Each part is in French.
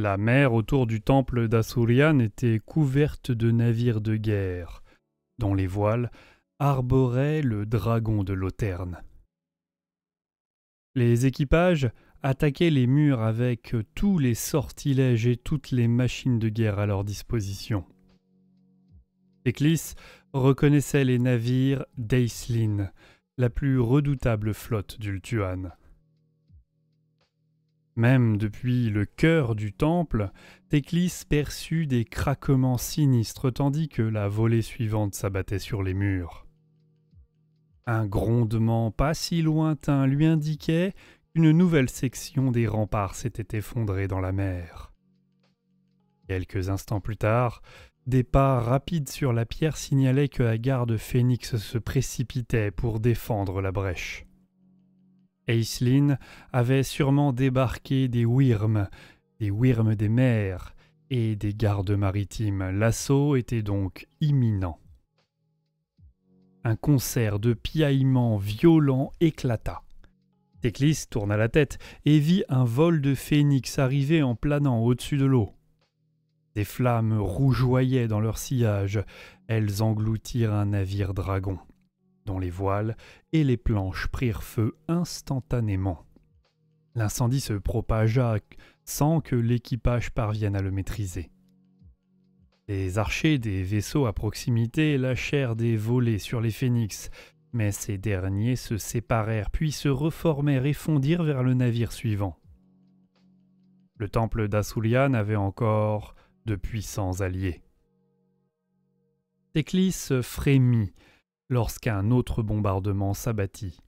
La mer autour du temple d'Assurian était couverte de navires de guerre, dont les voiles arboraient le dragon de Loterne. Les équipages attaquaient les murs avec tous les sortilèges et toutes les machines de guerre à leur disposition. Théclis reconnaissait les navires d'Aislinn, la plus redoutable flotte d'Ultuan. Même depuis le cœur du temple, Théclis perçut des craquements sinistres tandis que la volée suivante s'abattait sur les murs. Un grondement pas si lointain lui indiquait qu'une nouvelle section des remparts s'était effondrée dans la mer. Quelques instants plus tard, des pas rapides sur la pierre signalaient que la garde phénix se précipitait pour défendre la brèche. Aislinn avait sûrement débarqué des Wyrms des mers et des gardes maritimes. L'assaut était donc imminent. Un concert de piaillements violents éclata. Théclis tourna la tête et vit un vol de phénix arriver en planant au-dessus de l'eau. Des flammes rougeoyaient dans leur sillage. Elles engloutirent un navire dragon, dont les voiles et les planches prirent feu instantanément. L'incendie se propagea sans que l'équipage parvienne à le maîtriser. Les archers des vaisseaux à proximité lâchèrent des volées sur les phénix, mais ces derniers se séparèrent puis se reformèrent et fondirent vers le navire suivant. Le temple d'Assurian avait encore de puissants alliés. Théclis frémit lorsqu'un autre bombardement s'abattit.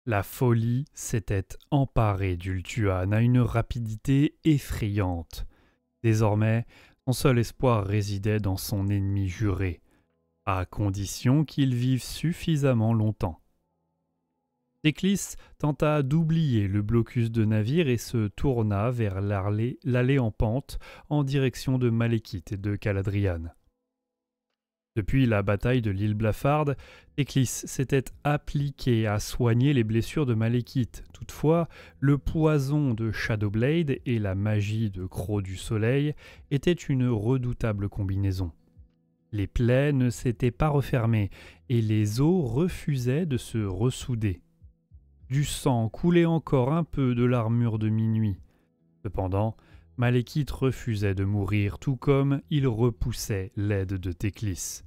La folie s'était emparée d'Ultuan à une rapidité effrayante. Désormais, son seul espoir résidait dans son ennemi juré, à condition qu'il vive suffisamment longtemps. Théclis tenta d'oublier le blocus de navires et se tourna vers l'allée en pente en direction de Malekith et de Caladrian. Depuis la bataille de l'île Blafarde, Théclis s'était appliqué à soigner les blessures de Malekith. Toutefois, le poison de Shadowblade et la magie de Croc du Soleil étaient une redoutable combinaison. Les plaies ne s'étaient pas refermées et les os refusaient de se ressouder. Du sang coulait encore un peu de l'armure de minuit. Cependant, Malekith refusait de mourir, tout comme il repoussait l'aide de Théclis.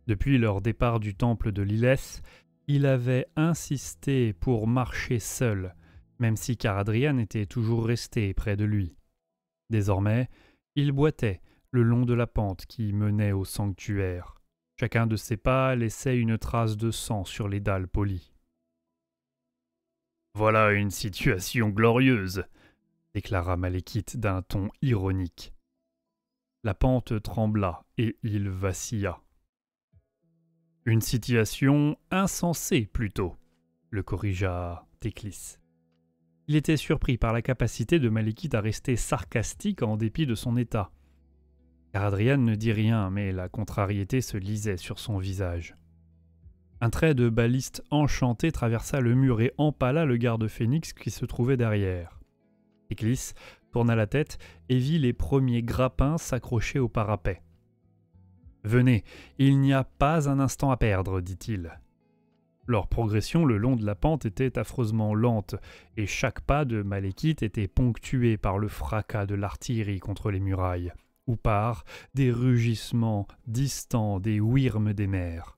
Depuis leur départ du temple de Lilith, il avait insisté pour marcher seul, même si Caradrian était toujours resté près de lui. Désormais, il boitait le long de la pente qui menait au sanctuaire. Chacun de ses pas laissait une trace de sang sur les dalles polies. « Voilà une situation glorieuse !» déclara Malekith d'un ton ironique. La pente trembla et il vacilla. « Une situation insensée plutôt », le corrigea Théclis. Il était surpris par la capacité de Malekith à rester sarcastique en dépit de son état. Caradrian ne dit rien, mais la contrariété se lisait sur son visage. Un trait de baliste enchanté traversa le mur et empala le garde phénix qui se trouvait derrière. Théclis tourna la tête et vit les premiers grappins s'accrocher au parapet. « Venez, il n'y a pas un instant à perdre, dit-il. » Leur progression le long de la pente était affreusement lente, et chaque pas de Malekith était ponctué par le fracas de l'artillerie contre les murailles, ou par des rugissements distants des Wyrms des mers.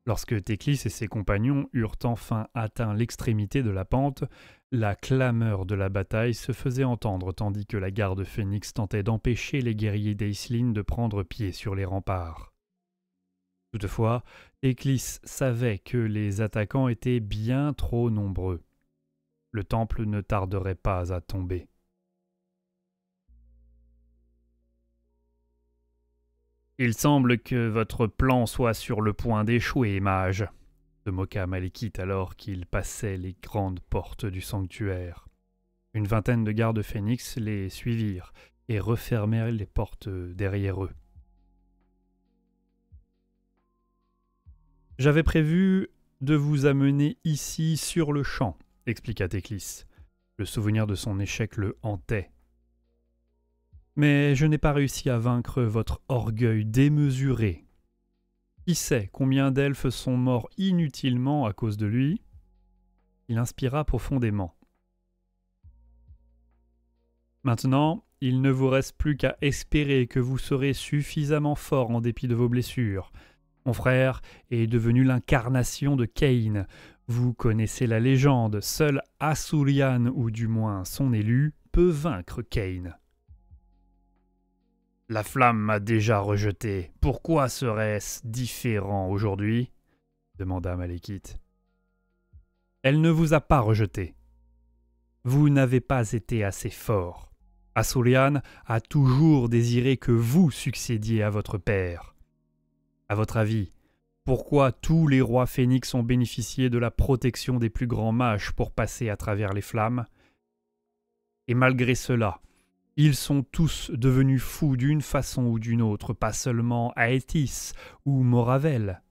Lorsque Théclis et ses compagnons eurent enfin atteint l'extrémité de la pente, la clameur de la bataille se faisait entendre tandis que la garde phénix tentait d'empêcher les guerriers d'Aislinn de prendre pied sur les remparts. Toutefois, Théclis savait que les attaquants étaient bien trop nombreux. Le temple ne tarderait pas à tomber. « Il semble que votre plan soit sur le point d'échouer, mage, » se moqua Malekith alors qu'ils passaient les grandes portes du sanctuaire. Une vingtaine de gardes phénix les suivirent et refermèrent les portes derrière eux. « J'avais prévu de vous amener ici sur le champ, » expliqua Théclis. Le souvenir de son échec le hantait. Mais je n'ai pas réussi à vaincre votre orgueil démesuré. Qui sait combien d'elfes sont morts inutilement à cause de lui? Il inspira profondément. Maintenant, il ne vous reste plus qu'à espérer que vous serez suffisamment fort en dépit de vos blessures. Mon frère est devenu l'incarnation de Cain. Vous connaissez la légende, seul Asurian, ou du moins son élu, peut vaincre Cain. La flamme m'a déjà rejeté. Pourquoi serait-ce différent aujourd'hui? Demanda Malekith. Elle ne vous a pas rejeté. Vous n'avez pas été assez fort. Asurian a toujours désiré que vous succédiez à votre père. À votre avis, pourquoi tous les rois phénix ont bénéficié de la protection des plus grands mages pour passer à travers les flammes? Et malgré cela, ils sont tous devenus fous d'une façon ou d'une autre, pas seulement Aéthys ou Moravel.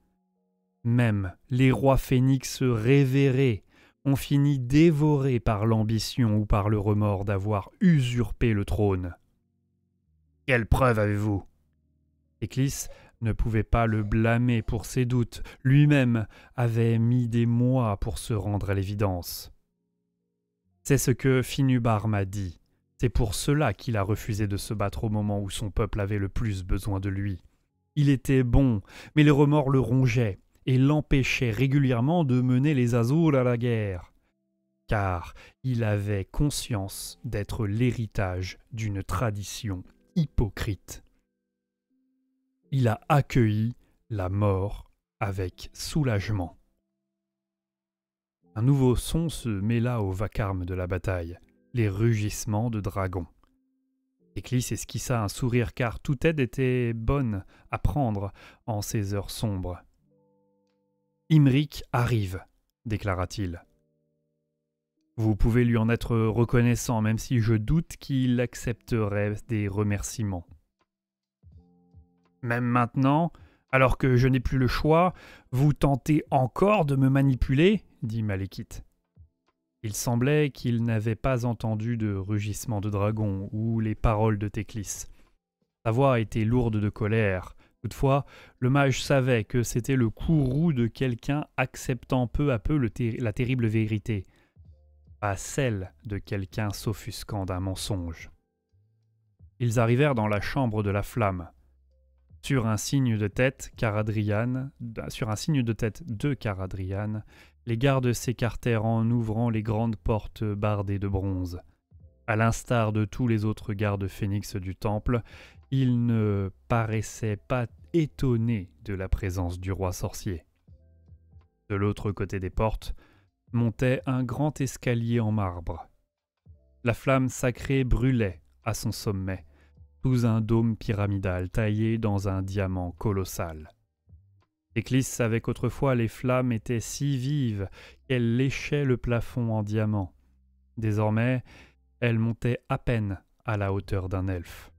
Même les rois phénix révérés ont fini dévorés par l'ambition ou par le remords d'avoir usurpé le trône. Quelle preuve avez-vous? Théclis ne pouvait pas le blâmer pour ses doutes. Lui-même avait mis des mois pour se rendre à l'évidence. C'est ce que Finubar m'a dit. C'est pour cela qu'il a refusé de se battre au moment où son peuple avait le plus besoin de lui. Il était bon, mais les remords le rongeaient et l'empêchaient régulièrement de mener les Azur à la guerre. Car il avait conscience d'être l'héritage d'une tradition hypocrite. Il a accueilli la mort avec soulagement. Un nouveau son se mêla au vacarme de la bataille, les rugissements de dragons. Théclis esquissa un sourire car toute aide était bonne à prendre en ces heures sombres. « Imric arrive, déclara-t-il. Vous pouvez lui en être reconnaissant, même si je doute qu'il accepterait des remerciements. Même maintenant, alors que je n'ai plus le choix, vous tentez encore de me manipuler, dit Malekith. Il semblait qu'il n'avait pas entendu de rugissement de dragon ou les paroles de Théclis. Sa voix était lourde de colère. Toutefois, le mage savait que c'était le courroux de quelqu'un acceptant peu à peu la terrible vérité, pas celle de quelqu'un s'offusquant d'un mensonge. Ils arrivèrent dans la chambre de la flamme. Sur un signe de tête de Caradrian, les gardes s'écartèrent en ouvrant les grandes portes bardées de bronze. À l'instar de tous les autres gardes phénix du temple, ils ne paraissaient pas étonnés de la présence du roi sorcier. De l'autre côté des portes montait un grand escalier en marbre. La flamme sacrée brûlait à son sommet, sous un dôme pyramidal taillé dans un diamant colossal. Théclis savait qu'autrefois les flammes étaient si vives qu'elles léchaient le plafond en diamant. Désormais, elles montaient à peine à la hauteur d'un elfe.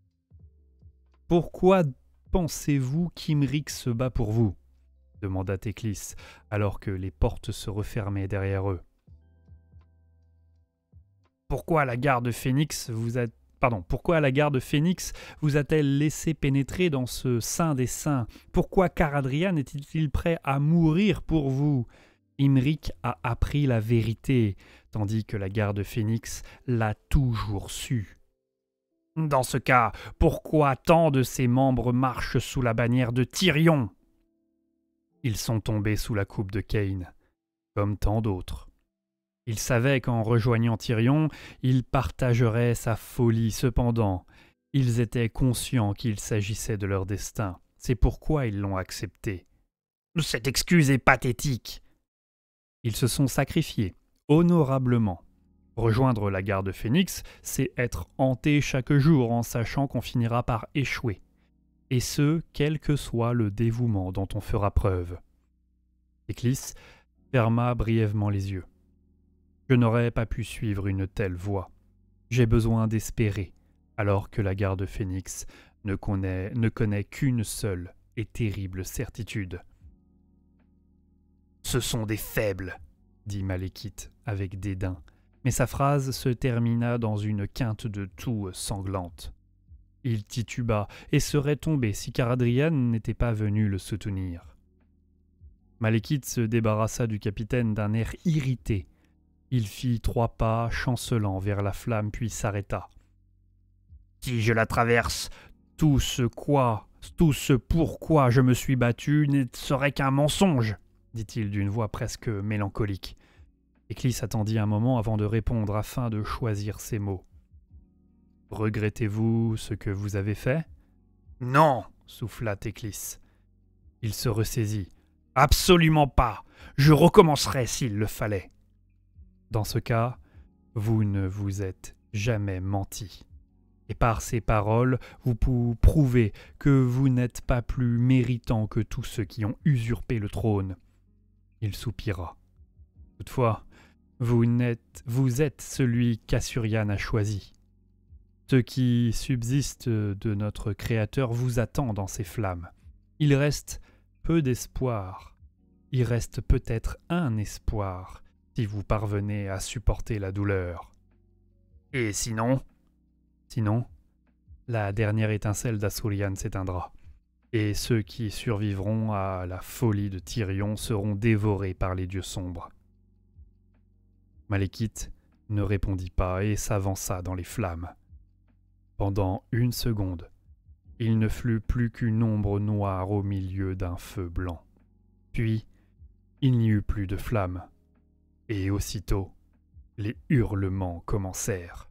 « Pourquoi pensez-vous qu'Imric se bat pour vous ?» demanda Théclis, alors que les portes se refermaient derrière eux. « Pourquoi la garde Phénix vous a-t-elle laissé pénétrer dans ce saint des saints? Pourquoi Caradrian est-il prêt à mourir pour vous? Imric a appris la vérité, tandis que la garde Phénix l'a toujours su. Dans ce cas, pourquoi tant de ses membres marchent sous la bannière de Tyrion? Ils sont tombés sous la coupe de Cain, comme tant d'autres. Ils savaient qu'en rejoignant Tyrion, ils partageraient sa folie. Cependant, ils étaient conscients qu'il s'agissait de leur destin. C'est pourquoi ils l'ont accepté. Cette excuse est pathétique. Ils se sont sacrifiés, honorablement. Rejoindre la garde Phénix, c'est être hanté chaque jour en sachant qu'on finira par échouer. Et ce, quel que soit le dévouement dont on fera preuve. Théclis ferma brièvement les yeux. Je n'aurais pas pu suivre une telle voie. J'ai besoin d'espérer, alors que la garde Phénix ne connaît qu'une seule et terrible certitude. Ce sont des faibles, dit Malekith avec dédain, mais sa phrase se termina dans une quinte de toux sanglante. Il tituba et serait tombé si Caradhrian n'était pas venu le soutenir. Malekith se débarrassa du capitaine d'un air irrité. Il fit 3 pas, chancelant vers la flamme, puis s'arrêta. « Si je la traverse, tout ce pourquoi je me suis battu ne serait qu'un mensonge !» dit-il d'une voix presque mélancolique. Éclisse attendit un moment avant de répondre afin de choisir ses mots. « Regrettez-vous ce que vous avez fait ?»« Non !» souffla Théclis. Il se ressaisit. « Absolument pas. Je recommencerai s'il le fallait. » Dans ce cas, vous ne vous êtes jamais menti. Et par ces paroles, vous prouvez que vous n'êtes pas plus méritant que tous ceux qui ont usurpé le trône. Il soupira. Toutefois, vous êtes celui qu'Asurian a choisi. Ce qui subsiste de notre Créateur vous attend dans ces flammes. Il reste peu d'espoir. Il reste peut-être un espoir, si vous parvenez à supporter la douleur. Et sinon ? Sinon, la dernière étincelle d'Asurian s'éteindra, et ceux qui survivront à la folie de Tyrion seront dévorés par les dieux sombres. Malekith ne répondit pas et s'avança dans les flammes. Pendant 1 seconde, il ne fut plus qu'une ombre noire au milieu d'un feu blanc. Puis, il n'y eut plus de flammes, et aussitôt, les hurlements commencèrent.